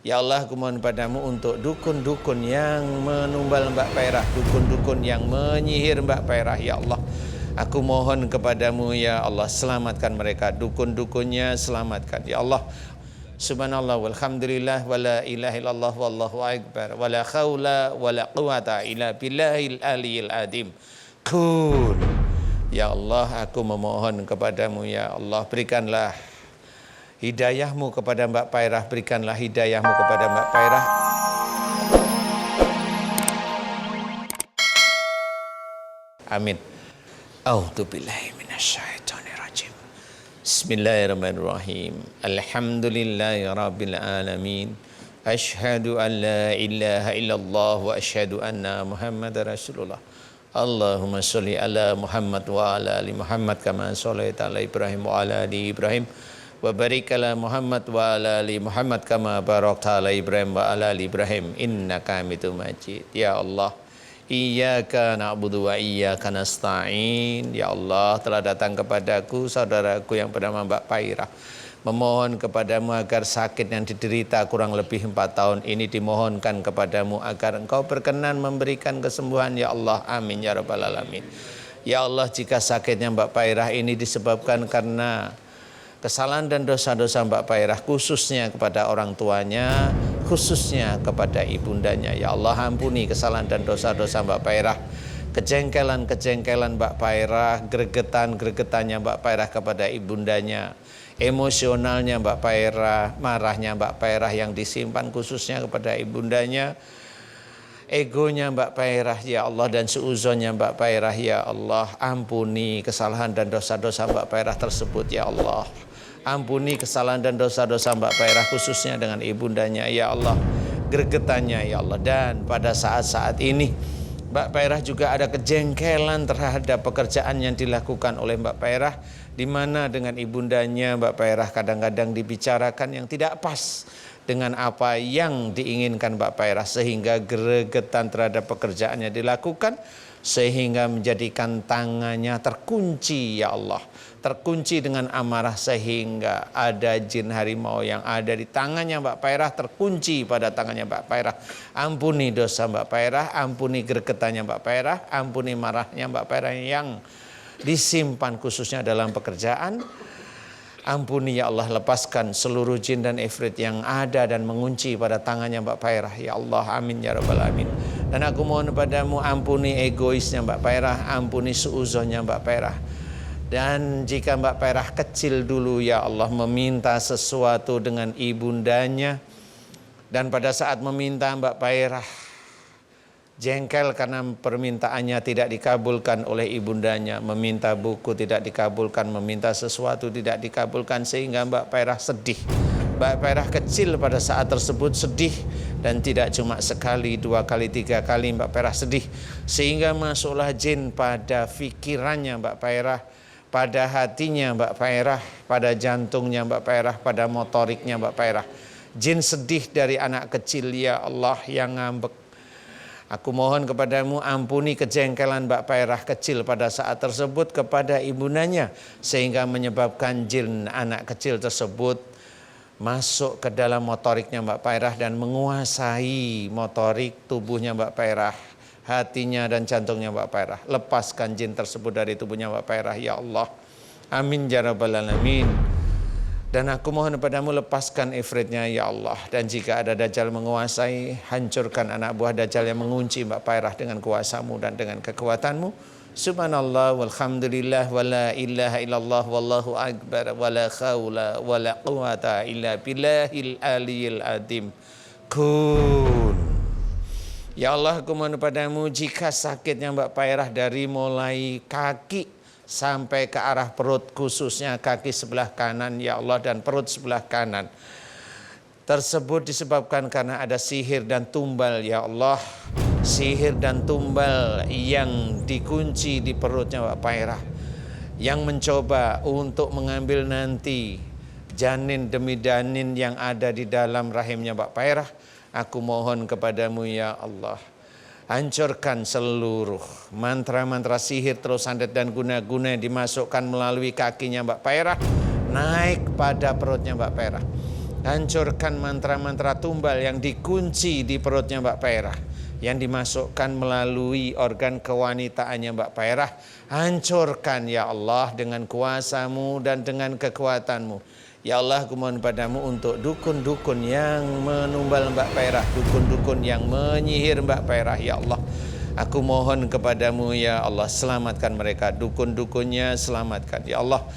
Ya Allah, aku mohon padamu untuk dukun-dukun yang menumbal Mbak Pairah, dukun-dukun yang menyihir Mbak Pairah. Ya Allah, aku mohon kepadamu ya Allah, selamatkan mereka, dukun-dukunnya selamatkan. Ya Allah, subhanallah walhamdulillah wala ilaha illallah wallahu akbar wala khawla wala quwata illa billahil aliyil adim. Kun. Ya Allah, aku memohon kepadamu ya Allah, berikanlah hidayahmu kepada Mbak Pairah, berikanlah hidayahmu kepada Mbak Pairah. Amin. A'udzubillahi minasyaitonirrajim. Bismillahirrahmanirrahim. Alhamdulillahirabbil alamin. Asyhadu an la ilaha illallah wa asyhadu anna Muhammadar Rasulullah. Allahumma sholli ala Muhammad wa ala ali Muhammad kama shallaita ala Ibrahim wa ala ali Ibrahim wa barik ala Muhammad wa ala ali Muhammad kama barakta ala Ibrahim wa ala ali Ibrahim innaka Hamidum Majid. Ya Allah, iyyaka na'budu wa iyyaka nasta'in. Ya Allah, telah datang kepadaku saudaraku yang bernama Mbak Pairah, memohon kepadamu agar sakit yang diderita kurang lebih 4 tahun ini dimohonkan kepadamu agar engkau berkenan memberikan kesembuhan. Ya Allah, amin ya rabbal alamin. Ya Allah, jika sakitnya Mbak Pairah ini disebabkan karena kesalahan dan dosa-dosa Mbak Pairah, khususnya kepada orang tuanya, khususnya kepada ibundanya, ya Allah, ampuni kesalahan dan dosa-dosa Mbak Pairah, kejengkelan-kejengkelan Mbak Pairah, gregetan-gregetannya Mbak Pairah kepada ibundanya, emosionalnya Mbak Pairah, marahnya Mbak Pairah yang disimpan khususnya kepada ibundanya, egonya Mbak Pairah, ya Allah, dan suuzonnya Mbak Pairah, ya Allah, ampuni kesalahan dan dosa-dosa Mbak Pairah tersebut, ya Allah. Ampuni kesalahan dan dosa-dosa Mbak Pairah khususnya dengan ibundanya, ya Allah, gregetannya, ya Allah. Dan pada saat-saat ini Mbak Pairah juga ada kejengkelan terhadap pekerjaan yang dilakukan oleh Mbak Pairah, di mana dengan ibundanya Mbak Pairah kadang-kadang dibicarakan yang tidak pas dengan apa yang diinginkan Mbak Pairah, sehingga gregetan terhadap pekerjaannya dilakukan, sehingga menjadikan tangannya terkunci, ya Allah, terkunci dengan amarah, sehingga ada jin harimau yang ada di tangannya Mbak Pairah terkunci pada tangannya Mbak Pairah. Ampuni dosa Mbak Pairah, ampuni gregetannya Mbak Pairah, ampuni marahnya Mbak Pairah yang disimpan khususnya dalam pekerjaan. Ampuni ya Allah, lepaskan seluruh jin dan ifrit yang ada dan mengunci pada tangannya Mbak Pairah, ya Allah, amin ya rabbal alamin. Dan aku mohon padamu, ampuni egoisnya Mbak Pairah, ampuni suuzonnya Mbak Pairah. Dan jika Mbak Pairah kecil dulu, ya Allah, meminta sesuatu dengan ibundanya, dan pada saat meminta Mbak Pairah jengkel karena permintaannya tidak dikabulkan oleh ibundanya, meminta buku tidak dikabulkan, meminta sesuatu tidak dikabulkan, sehingga Mbak Pairah sedih. Mbak Pairah kecil pada saat tersebut sedih, dan tidak cuma sekali, 2 kali, 3 kali Mbak Pairah sedih, sehingga masuklah jin pada pikirannya Mbak Pairah, pada hatinya Mbak Pairah, pada jantungnya Mbak Pairah, pada motoriknya Mbak Pairah. Jin sedih dari anak kecil, ya Allah, yang ngambek. Aku mohon kepadamu, ampuni kejengkelan Mbak Pairah kecil pada saat tersebut kepada ibundanya, sehingga menyebabkan jin anak kecil tersebut masuk ke dalam motoriknya Mbak Pairah dan menguasai motorik tubuhnya Mbak Pairah, hatinya dan jantungnya Mbak Pairah. Lepaskan jin tersebut dari tubuhnya Mbak Pairah, ya Allah, amin ya rabbal alamin. Dan aku mohon padamu, lepaskan ifritnya, ya Allah. Dan jika ada Dajjal menguasai, hancurkan anak buah Dajjal yang mengunci Mbak Pairah dengan kuasamu dan dengan kekuatanmu. Subhanallah walhamdulillah wala ilaha illallah wallahu akbar wala khawla wala quwata illa billahil aliyil adim. Kun. Ya Allah, aku mohon padamu, jika sakitnya Mbak Pairah dari mulai kaki sampai ke arah perut, khususnya kaki sebelah kanan, ya Allah, dan perut sebelah kanan tersebut disebabkan karena ada sihir dan tumbal, ya Allah, sihir dan tumbal yang dikunci di perutnya Mbak Pairah, yang mencoba untuk mengambil nanti janin demi janin yang ada di dalam rahimnya Mbak Pairah. Aku mohon kepadamu, ya Allah, hancurkan seluruh mantra-mantra sihir, terus santet dan guna-guna yang dimasukkan melalui kakinya Mbak Pairah, naik pada perutnya Mbak Pairah. Hancurkan mantra-mantra tumbal yang dikunci di perutnya Mbak Pairah, yang dimasukkan melalui organ kewanitaannya Mbak Pairah. Hancurkan ya Allah dengan kuasa-Mu dan dengan kekuatan-Mu. Ya Allah, aku mohon padamu untuk dukun-dukun yang menumbal Mbak Pairah, dukun-dukun yang menyihir Mbak Pairah, ya Allah. Aku mohon kepadamu ya Allah, selamatkan mereka, dukun-dukunnya selamatkan ya Allah.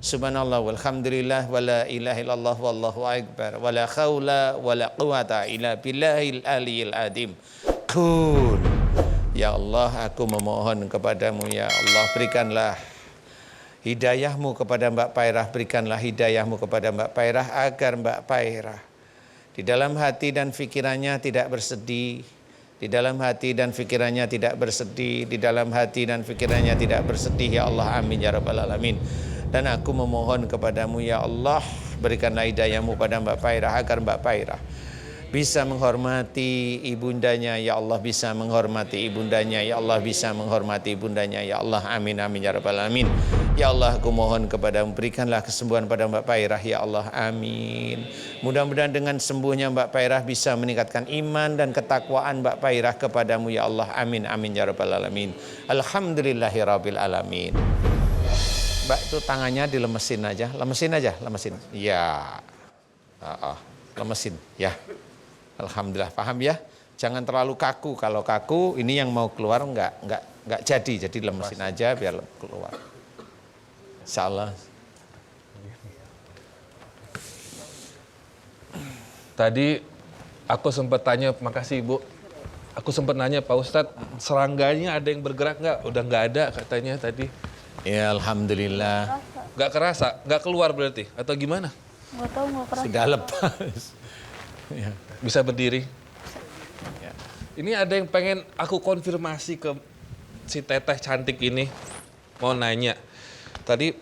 Subhanallah walhamdulillah wala ilaha illallah wallahu akbar wala khawla wala quwata illa billahil aliyil adim. Kun. Ya Allah, aku memohon kepadamu ya Allah, berikanlah hidayahmu kepada Mbak Pairah, berikanlah hidayahmu kepada Mbak Pairah agar Mbak Pairah di dalam hati dan pikirannya tidak bersedih, di dalam hati dan pikirannya tidak bersedih, di dalam hati dan pikirannya tidak bersedih ya Allah, amin ya rabbal alamin. Dan aku memohon kepadamu ya Allah, berikanlah hidayahmu pada Mbak Pairah agar Mbak Pairah bisa menghormati ibundanya ya Allah, bisa menghormati ibundanya ya Allah, bisa menghormati ibundanya ya Allah, amin amin ya rabbal alamin. Ya Allah, aku mohon kepadamu, berikanlah kesembuhan pada Mbak Pairah ya Allah, amin. Mudah-mudahan dengan sembuhnya Mbak Pairah bisa meningkatkan iman dan ketakwaan Mbak Pairah kepadamu ya Allah, amin amin ya rabbal alamin. Alhamdulillahirabbil alamin. Mbak, itu tangannya dilemesin aja, lemesin. Ya, lemesin, ya. Alhamdulillah, paham ya. Jangan terlalu kaku. Kalau kaku, ini yang mau keluar nggak jadi. Jadi lemesin aja biar keluar. Insyaallah. Tadi aku sempat tanya, makasih Ibu. Aku sempat nanya Pak Ustadz, serangganya ada yang bergerak nggak? Udah nggak ada katanya tadi. Ya alhamdulillah. Nggak kerasa, nggak keluar berarti atau gimana? Nggak tahu, nggak kerasa. Sudah lepas. Ya. Bisa berdiri. Ya. Ini ada yang pengen aku konfirmasi ke si teteh cantik ini. Mau nanya. Tadi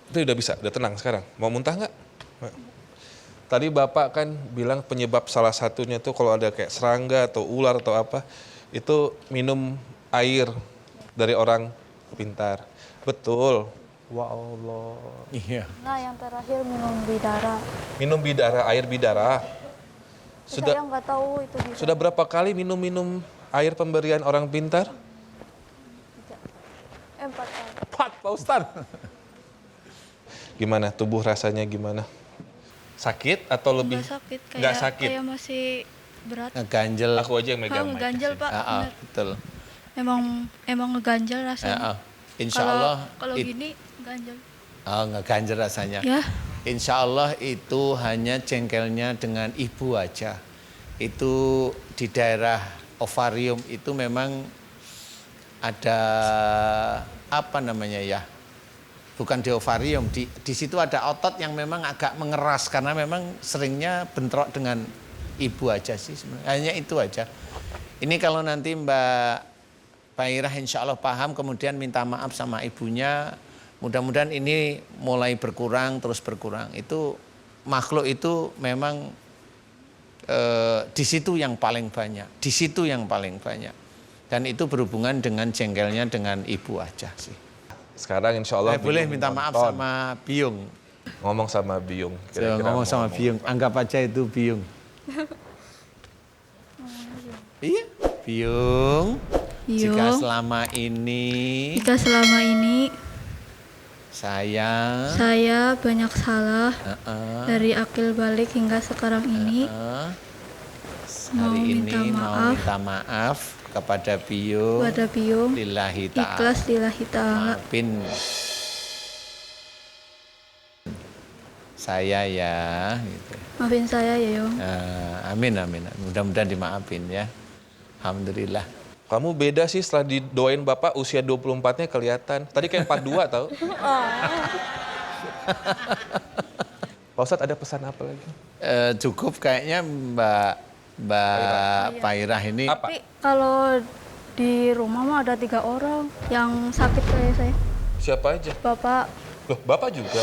itu udah bisa, udah tenang sekarang. Mau muntah nggak? Tadi Bapak kan bilang penyebab salah satunya tuh kalau ada kayak serangga atau ular atau apa, itu minum air dari orang pintar. Betul. Wa Allah. Iya. Nah, yang terakhir minum bidara. Minum bidara, air bidara. Saya nggak tahu itu bisa. Sudah berapa kali minum air pemberian orang pintar? 4 kali. 4, Pak Ustadz. Gimana tubuh rasanya gimana? Sakit atau lebih? Nggak sakit, Nggak sakit. kayak masih berat. Ngeganjel. Aku aja yang megang mic. Ngeganjel Pak. Bener. Betul. Emang ngeganjel rasanya. Insya Allah. Kalau gini ganjel. Ngeganjel rasanya. Ya. Insya Allah itu hanya jengkelnya dengan ibu aja. Itu di daerah ovarium itu memang ada apa namanya ya? Bukan di ovarium, di situ ada otot yang memang agak mengeras karena memang seringnya bentrok dengan ibu aja sih sebenarnya. Hanya itu aja. Ini kalau nanti Mbak Pairah insya Allah paham, kemudian minta maaf sama ibunya, mudah-mudahan ini mulai berkurang, terus berkurang. Itu makhluk itu memang di situ yang paling banyak, di situ yang paling banyak. Dan itu berhubungan dengan jengkelnya dengan ibu aja sih. Sekarang insya Allah boleh minta maaf sama Biung. Ngomong sama Biung. Ngomong sama Biung, anggap aja itu Biung. Iya, Biung. Jika selama ini saya banyak salah dari akil balik hingga sekarang ini, hari ini mau minta maaf kepada Biung, lillahi ta'ala, ikhlas lillahi ta'ala. Maafin saya ya, gitu. Maafin saya ya Yong. Amin. Mudah-mudahan dimaafin ya. Alhamdulillah. Kamu beda sih setelah didoain Bapak usia 24-nya kelihatan. Tadi kayak 42 tau. Pak Ustadz ada pesan apa lagi? Cukup kayaknya Mbak Pairah ini. Tapi kalau di rumah mah ada 3 orang yang sakit kayak saya. Siapa aja? Bapak. Loh, Bapak juga?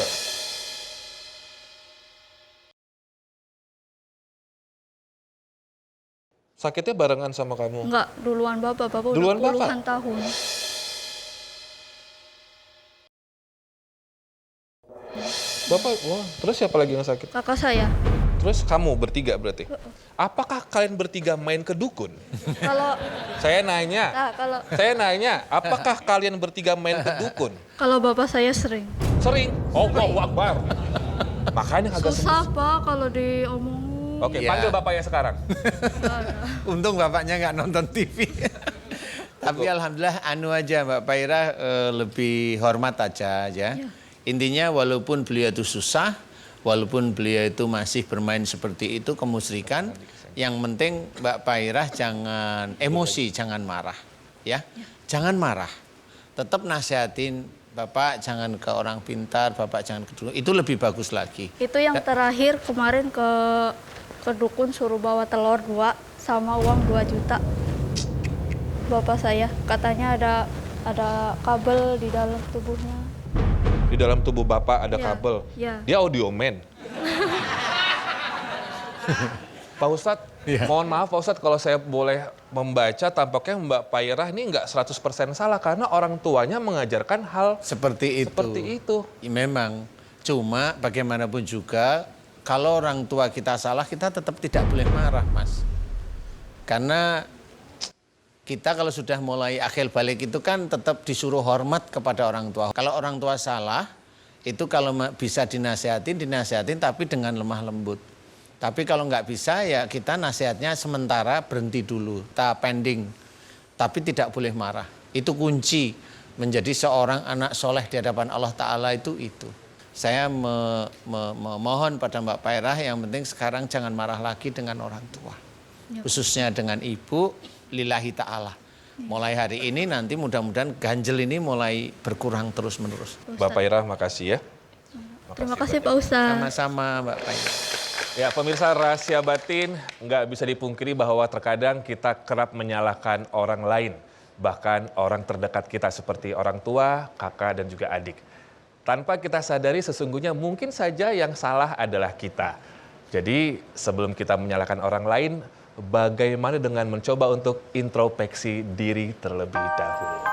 Sakitnya barengan sama kamu? Enggak, duluan Bapak Duluan udah Bapak? puluhan tahun. Bapak, wah, terus siapa lagi yang sakit? Kakak saya. Terus kamu bertiga berarti? Apakah kalian bertiga main ke dukun? Kalau Saya nanya, nah, apakah kalian bertiga main ke dukun? kalau bapak saya sering. Sering? Allahu Akbar. Makanya agak Susah Pak kalau diomongin. Oke, Ya. panggil bapaknya sekarang. Untung bapaknya nggak nonton TV. Tapi alhamdulillah anu aja Mbak Paira lebih hormat aja ya. Intinya walaupun beliau itu susah, walaupun beliau itu masih bermain seperti itu kemusyrikan, yang penting Mbak Paira jangan emosi, jangan marah ya. Jangan marah. Tetap nasihatin Bapak jangan ke orang pintar, Bapak jangan ke dukun. Itu lebih bagus lagi. Itu yang terakhir kemarin ke dukun suruh bawa telur 2 sama uang 2 juta. Bapak saya katanya ada kabel di dalam tubuhnya. Di dalam tubuh bapak ada Ya, kabel. ya. Dia audio man. Pak Ustadz, mohon maaf Pak Ustadz kalau saya boleh membaca tampaknya Mbak Pairah ini nggak 100% salah karena orang tuanya mengajarkan hal Seperti itu. seperti itu. Ya, memang. Cuma bagaimanapun juga kalau orang tua kita salah kita tetap tidak boleh marah, Mas. Karena kita kalau sudah mulai akhir balik itu kan tetap disuruh hormat kepada orang tua. Kalau orang tua salah, itu kalau bisa dinasihatin tapi dengan lemah lembut. Tapi kalau nggak bisa ya kita nasihatnya sementara berhenti dulu, kita pending. Tapi tidak boleh marah. Itu kunci menjadi seorang anak soleh di hadapan Allah Ta'ala itu. Saya memohon pada Mbak Pairah yang penting sekarang jangan marah lagi dengan orang tua. Khususnya dengan ibu, lillahi ta'ala. Mulai hari ini nanti mudah-mudahan ganjel ini mulai berkurang terus-menerus. Mbak Pairah, makasih ya. Terima kasih Pak Ustadz. Sama-sama Mbak Pairah. Ya, pemirsa Rahasia Batin, nggak bisa dipungkiri bahwa terkadang kita kerap menyalahkan orang lain. Bahkan orang terdekat kita seperti orang tua, kakak, dan juga adik. Tanpa kita sadari sesungguhnya mungkin saja yang salah adalah kita. Jadi sebelum kita menyalahkan orang lain, bagaimana dengan mencoba untuk introspeksi diri terlebih dahulu.